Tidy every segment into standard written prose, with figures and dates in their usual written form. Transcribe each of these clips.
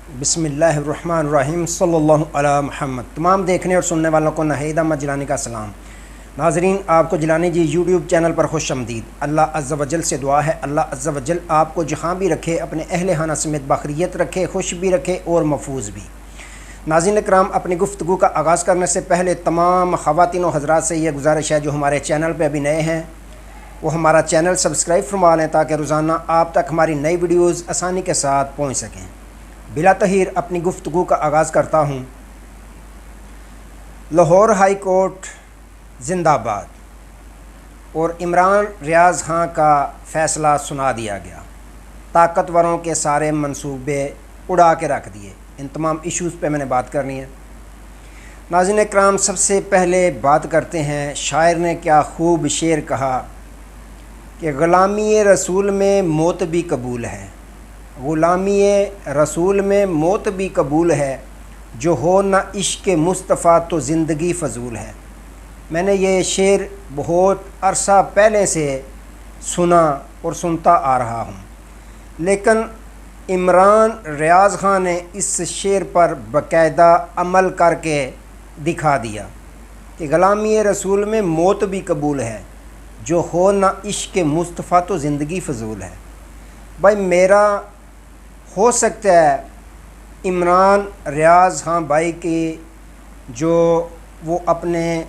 بسم اللہ الرحمن الرحیم صلی اللہ علی محمد۔ تمام دیکھنے اور سننے والوں کو ناہید احمد جیلانی کا سلام۔ ناظرین، آپ کو جیلانی جی یوٹیوب چینل پر خوش آمدید۔ اللہ عز و جل سے دعا ہے اللہ عز و جل آپ کو جہاں بھی رکھے، اپنے اہل خانہ سمیت بخیریت رکھے، خوش بھی رکھے اور محفوظ بھی۔ ناظرین اکرام، اپنی گفتگو کا آغاز کرنے سے پہلے تمام خواتین و حضرات سے یہ گزارش ہے جو ہمارے چینل پہ ابھی نئے ہیں وہ ہمارا چینل سبسکرائب فرما لیں تاکہ روزانہ آپ تک ہماری نئی ویڈیوز آسانی کے ساتھ پہنچ سکیں۔ بلا تاخیر اپنی گفتگو کا آغاز کرتا ہوں۔ لاہور ہائی کورٹ زندہ باد اور عمران ریاض خان کا فیصلہ سنا دیا گیا۔ طاقتوروں کے سارے منصوبے اڑا کے رکھ دیے۔ ان تمام ایشوز پہ میں نے بات کرنی ہے۔ ناظرین اکرام، سب سے پہلے بات کرتے ہیں، شاعر نے کیا خوب شعر کہا کہ غلامی رسول میں موت بھی قبول ہے، غلامی رسول میں موت بھی قبول ہے، جو ہو نہ عشق مصطفیٰ تو زندگی فضول ہے۔ میں نے یہ شعر بہت عرصہ پہلے سے سنا اور سنتا آ رہا ہوں، لیکن عمران ریاض خان نے اس شعر پر باقاعدہ عمل کر کے دکھا دیا کہ غلامی رسول میں موت بھی قبول ہے، جو ہو نہ عشق مصطفیٰ تو زندگی فضول ہے۔ بھائی، میرا ہو سکتا ہے عمران ریاض خان بھائی کی جو وہ اپنے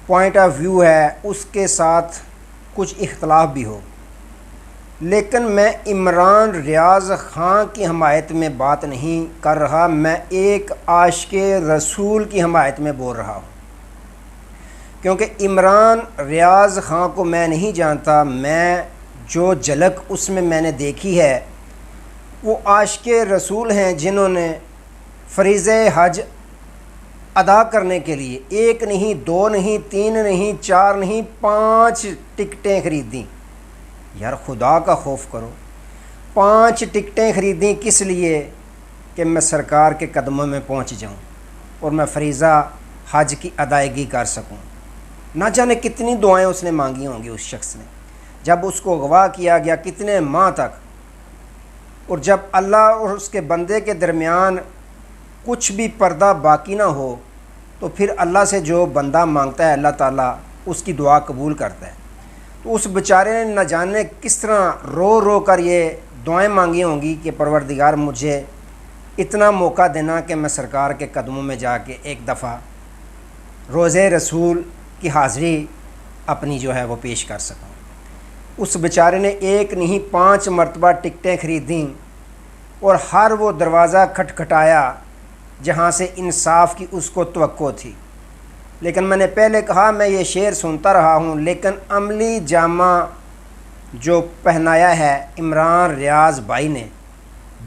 پوائنٹ آف ویو ہے اس کے ساتھ کچھ اختلاف بھی ہو، لیکن میں عمران ریاض خان کی حمایت میں بات نہیں کر رہا، میں ایک عاشق رسول کی حمایت میں بول رہا ہوں، کیونکہ عمران ریاض خان کو میں نہیں جانتا، میں جو جھلک اس میں نے دیکھی ہے وہ عاشق رسول ہیں جنہوں نے فریضہ حج ادا کرنے کے لیے ایک نہیں، دو نہیں، تین نہیں، چار نہیں، 5 ٹکٹیں خریدیں۔ یار خدا کا خوف کرو، 5 ٹکٹیں خریدیں کس لیے؟ کہ میں سرکار کے قدموں میں پہنچ جاؤں اور میں فریضہ حج کی ادائیگی کر سکوں۔ نہ جانے کتنی دعائیں اس نے مانگی ہوں گی اس شخص نے، جب اس کو اغوا کیا گیا کتنے ماہ تک، اور جب اللہ اور اس کے بندے کے درمیان کچھ بھی پردہ باقی نہ ہو تو پھر اللہ سے جو بندہ مانگتا ہے اللہ تعالیٰ اس کی دعا قبول کرتا ہے۔ تو اس بیچارے نے نہ جانے کس طرح رو رو کر یہ دعائیں مانگی ہوں گی کہ پروردگار مجھے اتنا موقع دینا کہ میں سرکار کے قدموں میں جا کے ایک دفعہ روزے رسول کی حاضری اپنی جو ہے وہ پیش کر سکوں۔ اس بیچارے نے ایک نہیں 5 مرتبہ ٹکٹیں خریدیں اور ہر وہ دروازہ کھٹکھٹایا جہاں سے انصاف کی اس کو توقع تھی۔ لیکن میں نے پہلے کہا میں یہ شعر سنتا رہا ہوں، لیکن عملی جامہ جو پہنایا ہے عمران ریاض بھائی نے،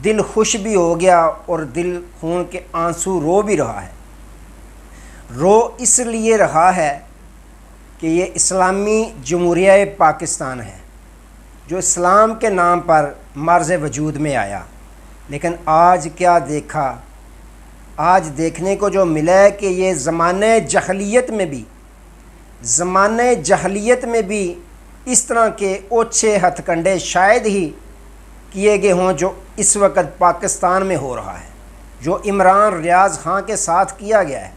دل خوش بھی ہو گیا اور دل خون کے آنسو رو بھی رہا ہے۔ رو اس لیے رہا ہے کہ یہ اسلامی جمہوریہ پاکستان ہے جو اسلام کے نام پر مرز وجود میں آیا، لیکن آج کیا دیکھا؟ آج دیکھنے کو جو ملا ہے کہ یہ زمانۂ جہلیت میں بھی اس طرح کے اوچھے ہتھ کنڈے شاید ہی کیے گئے ہوں جو اس وقت پاکستان میں ہو رہا ہے، جو عمران ریاض خان کے ساتھ کیا گیا ہے۔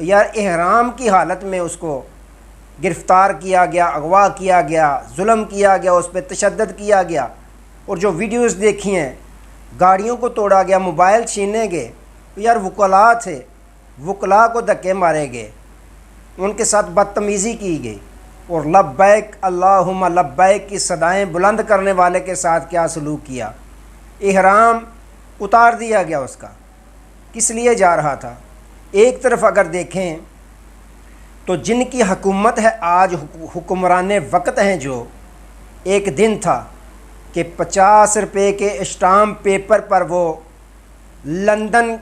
یار احرام کی حالت میں اس کو گرفتار کیا گیا، اغوا کیا گیا، ظلم کیا گیا، اس پہ تشدد کیا گیا، اور جو ویڈیوز دیکھی ہیں گاڑیوں کو توڑا گیا، موبائل چھینے گئے۔ یار وکلاء تھے، وکلاء کو دھکے مارے گئے، ان کے ساتھ بدتمیزی کی گئی، اور لبیک اللہم لبیک کی صدائیں بلند کرنے والے کے ساتھ کیا سلوک کیا؟ احرام اتار دیا گیا اس کا۔ کس لیے جا رہا تھا؟ ایک طرف اگر دیکھیں تو جن کی حکومت ہے آج، حکمران وقت ہیں، جو ایک دن تھا کہ 50 روپے کے اسٹامپ پیپر پر وہ لندن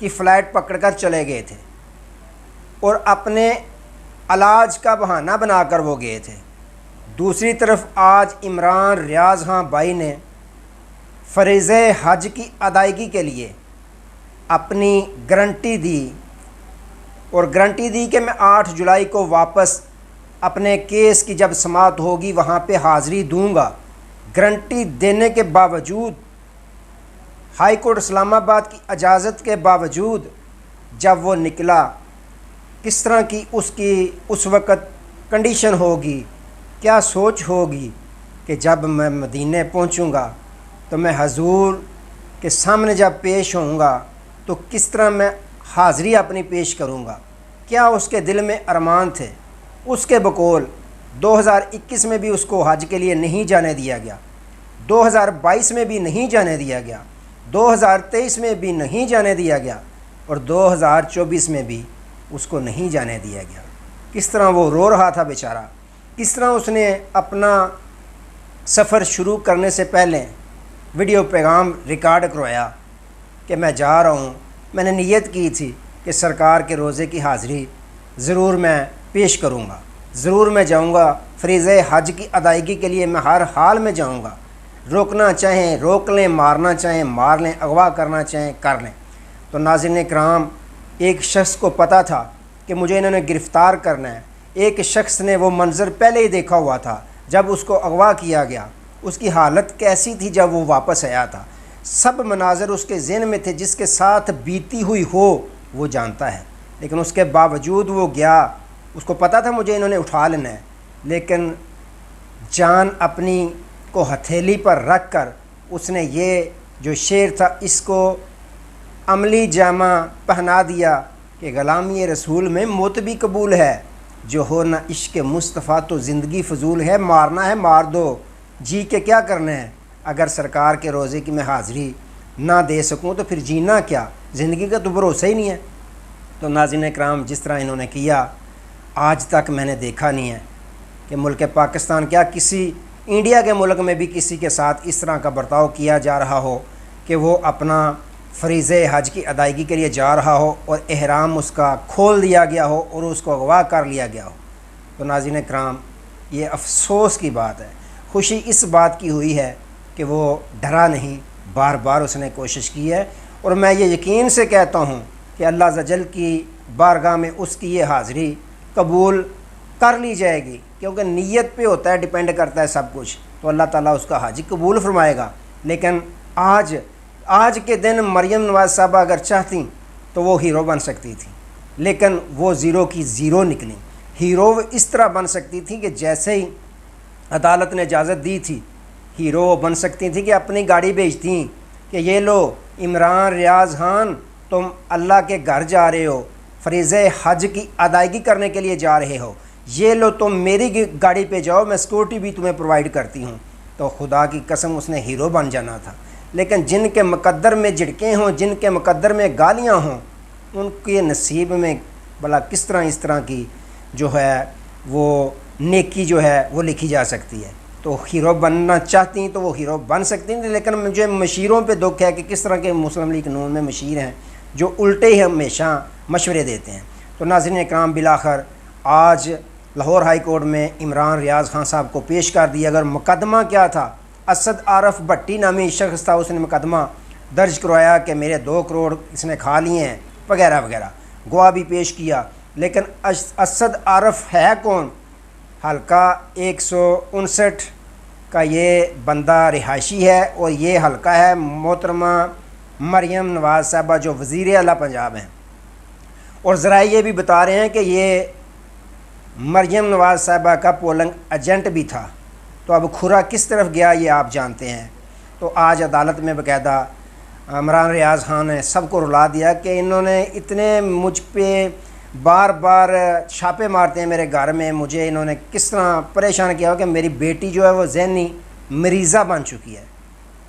کی فلائٹ پکڑ کر چلے گئے تھے اور اپنے علاج کا بہانہ بنا کر وہ گئے تھے۔ دوسری طرف آج عمران ریاض خان بھائی نے فریضہ حج کی ادائیگی کے لیے اپنی گارنٹی دی، اور گارنٹی دی کہ میں 8 جولائی کو واپس اپنے کیس کی جب سماعت ہوگی وہاں پہ حاضری دوں گا۔ گارنٹی دینے کے باوجود ہائی کورٹ اسلام آباد کی اجازت کے باوجود جب وہ نکلا، کس طرح کی اس وقت کنڈیشن ہوگی، کیا سوچ ہوگی کہ جب میں مدینے پہنچوں گا تو میں حضور کے سامنے جب پیش ہوں گا تو کس طرح میں حاضری اپنی پیش کروں گا، کیا اس کے دل میں ارمان تھے۔ اس کے بقول 2021 میں بھی اس کو حج کے لیے نہیں جانے دیا گیا، 2022 میں بھی نہیں جانے دیا گیا، 2023 میں بھی نہیں جانے دیا گیا، اور 2024 میں بھی اس کو نہیں جانے دیا گیا۔ کس طرح وہ رو رہا تھا بیچارہ، کس طرح اس نے اپنا سفر شروع کرنے سے پہلے ویڈیو پیغام ریکارڈ کروایا کہ میں جا رہا ہوں، میں نے نیت کی تھی کہ سرکار کے روزے کی حاضری ضرور میں پیش کروں گا، ضرور میں جاؤں گا، فریضہ حج کی ادائیگی کے لیے میں ہر حال میں جاؤں گا، روکنا چاہیں روک لیں، مارنا چاہیں مار لیں، اغوا کرنا چاہیں کر لیں۔ تو ناظرین کرام، ایک شخص کو پتہ تھا کہ مجھے انہوں نے گرفتار کرنا ہے، ایک شخص نے وہ منظر پہلے ہی دیکھا ہوا تھا جب اس کو اغوا کیا گیا، اس کی حالت کیسی تھی جب وہ واپس آیا تھا، سب مناظر اس کے ذہن میں تھے، جس کے ساتھ بیتی ہوئی ہو وہ جانتا ہے۔ لیکن اس کے باوجود وہ گیا، اس کو پتہ تھا مجھے انہوں نے اٹھا لینا ہے، لیکن جان اپنی کو ہتھیلی پر رکھ کر اس نے یہ جو شعر تھا اس کو عملی جامہ پہنا دیا کہ غلامی رسول میں موت بھی قبول ہے، جو ہو نہ عشق مصطفیٰ تو زندگی فضول ہے، مارنا ہے مار دو، جی کے کیا کرنا ہے، اگر سرکار کے روزے کی میں حاضری نہ دے سکوں تو پھر جینا کیا، زندگی کا تو بھروسہ ہی نہیں ہے۔ تو ناظرین اکرام، جس طرح انہوں نے کیا آج تک میں نے دیکھا نہیں ہے کہ ملک پاکستان کیا کسی انڈیا کے ملک میں بھی کسی کے ساتھ اس طرح کا برتاؤ کیا جا رہا ہو کہ وہ اپنا فریضہ حج کی ادائیگی کے لیے جا رہا ہو اور احرام اس کا کھول دیا گیا ہو اور اس کو اغوا کر لیا گیا ہو۔ تو ناظرین اکرام، یہ افسوس کی بات ہے۔ خوشی اس بات کی ہوئی ہے کہ وہ ڈرا نہیں، بار بار اس نے کوشش کی ہے، اور میں یہ یقین سے کہتا ہوں کہ اللہ عز و جل کی بارگاہ میں اس کی یہ حاضری قبول کر لی جائے گی، کیونکہ نیت پہ ہوتا ہے، ڈیپینڈ کرتا ہے سب کچھ، تو اللہ تعالیٰ اس کا حج قبول فرمائے گا۔ لیکن آج کے دن مریم نواز صاحبہ اگر چاہتیں تو وہ ہیرو بن سکتی تھی، لیکن وہ زیرو کی زیرو نکلیں۔ ہیرو اس طرح بن سکتی تھی کہ جیسے ہی عدالت نے اجازت دی تھی، ہیرو بن سکتی تھی کہ اپنی گاڑی بھیجتی کہ یہ لو عمران ریاض خان، تم اللہ کے گھر جا رہے ہو، فریضہ حج کی ادائیگی کرنے کے لیے جا رہے ہو، یہ لو تم میری گاڑی پہ جاؤ، میں سیکورٹی بھی تمہیں پرووائڈ کرتی ہوں۔ تو خدا کی قسم اس نے ہیرو بن جانا تھا۔ لیکن جن کے مقدر میں جھڑکیں ہوں، جن کے مقدر میں گالیاں ہوں، ان کے نصیب میں بھلا کس طرح اس طرح کی جو ہے وہ نیکی جو ہے وہ لکھی جا سکتی ہے۔ تو ہیرو بننا چاہتی تو وہ ہیرو بن سکتی ہیں، لیکن مجھے مشیروں پہ دکھ ہے کہ کس طرح کے مسلم لیگ نون میں مشیر ہیں جو الٹے ہی ہمیشہ مشورے دیتے ہیں۔ تو ناظرین اکرام، بالآخر آج لاہور ہائی کورٹ میں عمران ریاض خان صاحب کو پیش کر دیا۔ اگر مقدمہ کیا تھا، اسد عارف بھٹی نامی شخص تھا، اس نے مقدمہ درج کروایا کہ میرے 2 کروڑ اس نے کھا لیے ہیں وغیرہ وغیرہ، گواہ بھی پیش کیا۔ لیکن اسد عارف ہے کون؟ حلقہ 159 کا یہ بندہ رہائشی ہے، اور یہ حلقہ ہے محترمہ مریم نواز صاحبہ جو وزیر اعلیٰ پنجاب ہیں، اور ذرائع یہ بھی بتا رہے ہیں کہ یہ مریم نواز صاحبہ کا پولنگ ایجنٹ بھی تھا۔ تو اب کھرا کس طرف گیا یہ آپ جانتے ہیں۔ تو آج عدالت میں باقاعدہ عمران ریاض خان نے سب کو رلا دیا کہ انہوں نے اتنے مجھ پہ بار بار چھاپے مارتے ہیں میرے گھر میں، مجھے انہوں نے کس طرح پریشان کیا ہو کہ میری بیٹی جو ہے وہ ذہنی مریضہ بن چکی ہے۔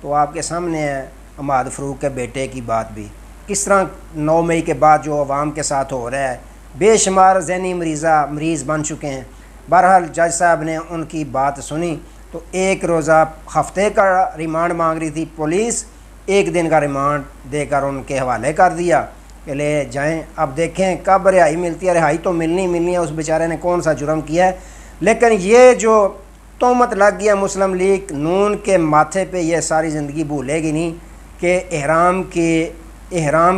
تو آپ کے سامنے ہے عماد فروق کے بیٹے کی بات بھی، کس طرح 9 مئی کے بعد جو عوام کے ساتھ ہو رہا ہے، بے شمار ذہنی مریض بن چکے ہیں۔ بہرحال جج صاحب نے ان کی بات سنی تو 1 روزہ ہفتے کا ریمانڈ مانگ رہی تھی پولیس، 1 دن کا ریمانڈ دے کر ان کے حوالے کر دیا کہ لے جائیں۔ اب دیکھیں کب رہائی ملتی ہے، رہائی تو ملنی ہے، اس بیچارے نے کون سا جرم کیا ہے۔ لیکن یہ جو تہمت لگ گیا مسلم لیگ نون کے ماتھے پہ، یہ ساری زندگی بھولے گی نہیں کہ احرام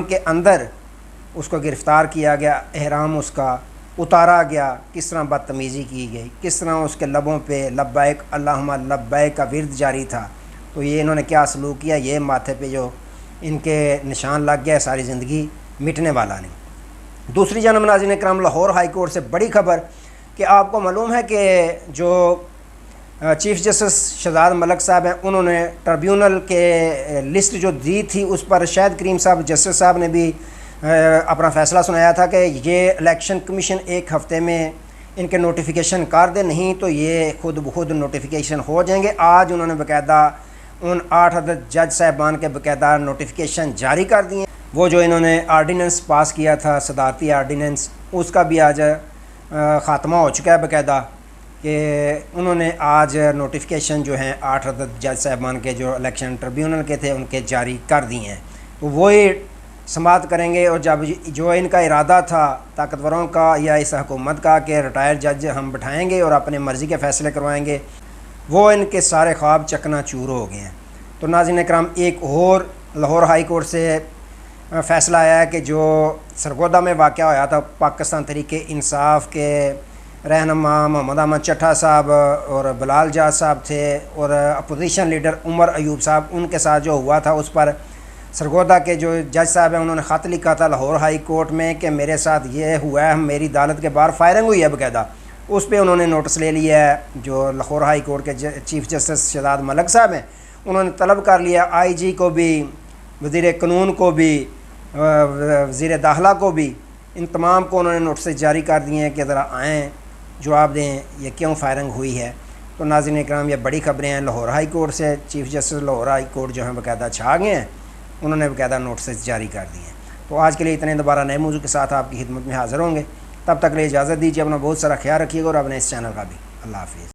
کے اندر اس کو گرفتار کیا گیا، احرام اس کا اتارا گیا، کس طرح بدتمیزی کی گئی، کس طرح اس کے لبوں پہ لبیک اللہم لبیک کا ورد جاری تھا۔ تو یہ انہوں نے کیا سلوک کیا، یہ ماتھے پہ جو ان کے نشان لگ گیا، ساری زندگی مٹنے والا نہیں۔ دوسری جانب ناظرین اکرام، لاہور ہائی کورٹ سے بڑی خبر کہ آپ کو معلوم ہے کہ جو چیف جسٹس شہزاد ملک صاحب ہیں، انہوں نے ٹربیونل کے لسٹ جو دی تھی اس پر شاہد کریم صاحب جسٹس صاحب نے بھی اپنا فیصلہ سنایا تھا کہ یہ الیکشن کمیشن ایک ہفتے میں ان کے نوٹیفیکیشن کر دے، نہیں تو یہ خود بخود نوٹیفیکیشن ہو جائیں گے۔ آج انہوں نے باقاعدہ ان 8 عدد جج صاحبان کے باقاعدہ نوٹیفیکیشن جاری کر دیے۔ وہ جو انہوں نے آرڈیننس پاس کیا تھا، صدارتی آرڈیننس، اس کا بھی آج خاتمہ ہو چکا ہے باقاعدہ، کہ انہوں نے آج نوٹیفیکیشن جو ہیں 8 عدد جج صاحبان کے جو الیکشن ٹربیونل کے تھے ان کے جاری کر دیے ہیں۔ تو وہی سماعت کریں گے، اور جب جو ان کا ارادہ تھا طاقتوروں کا یا اس حکومت کا کہ ریٹائر جج ہم بٹھائیں گے اور اپنے مرضی کے فیصلے کروائیں گے، وہ ان کے سارے خواب چکنا چور ہو گئے ہیں۔ تو ناظرین اکرام، ایک اور لاہور ہائی کورٹ سے فیصلہ آیا ہے کہ جو سرگودا میں واقعہ ہوا تھا، پاکستان تحریک انصاف کے رہنما محمد احمد چٹھا صاحب اور بلال جاز صاحب تھے، اور اپوزیشن لیڈر عمر ایوب صاحب، ان کے ساتھ جو ہوا تھا اس پر سرگودا کے جو جج صاحب ہیں انہوں نے خط لکھا تھا لاہور ہائی کورٹ میں کہ میرے ساتھ یہ ہوا ہے، میری عدالت کے باہر فائرنگ ہوئی ہے باقاعدہ۔ اس پہ انہوں نے نوٹس لے لیا ہے، جو لاہور ہائی کورٹ کے چیف جسٹس شہزاد ملک صاحب ہیں، انہوں نے طلب کر لیا آئی جی کو بھی، وزیر قانون کو بھی، وزیر داخلہ کو بھی، ان تمام کو انہوں نے نوٹسز جاری کر دیے ہیں کہ ذرا آئیں جواب دیں یہ کیوں فائرنگ ہوئی ہے۔ تو ناظرین اکرام، یہ بڑی خبریں ہیں لاہور ہائی کورٹ سے۔ Chief justice Lahore high court جو ہیں باقاعدہ چھا گئے ہیں، انہوں نے باقاعدہ نوٹسز جاری کر دیے ہیں۔ تو آج کے لیے اتنے، دوبارہ نئے موضوع کے ساتھ آپ کی خدمت میں حاضر ہوں گے، تب تک کے لیے اجازت دیجیے، اپنا بہت سارا خیال رکھیے گا، اور اپنے اس چینل کا بھی۔ اللہ حافظ۔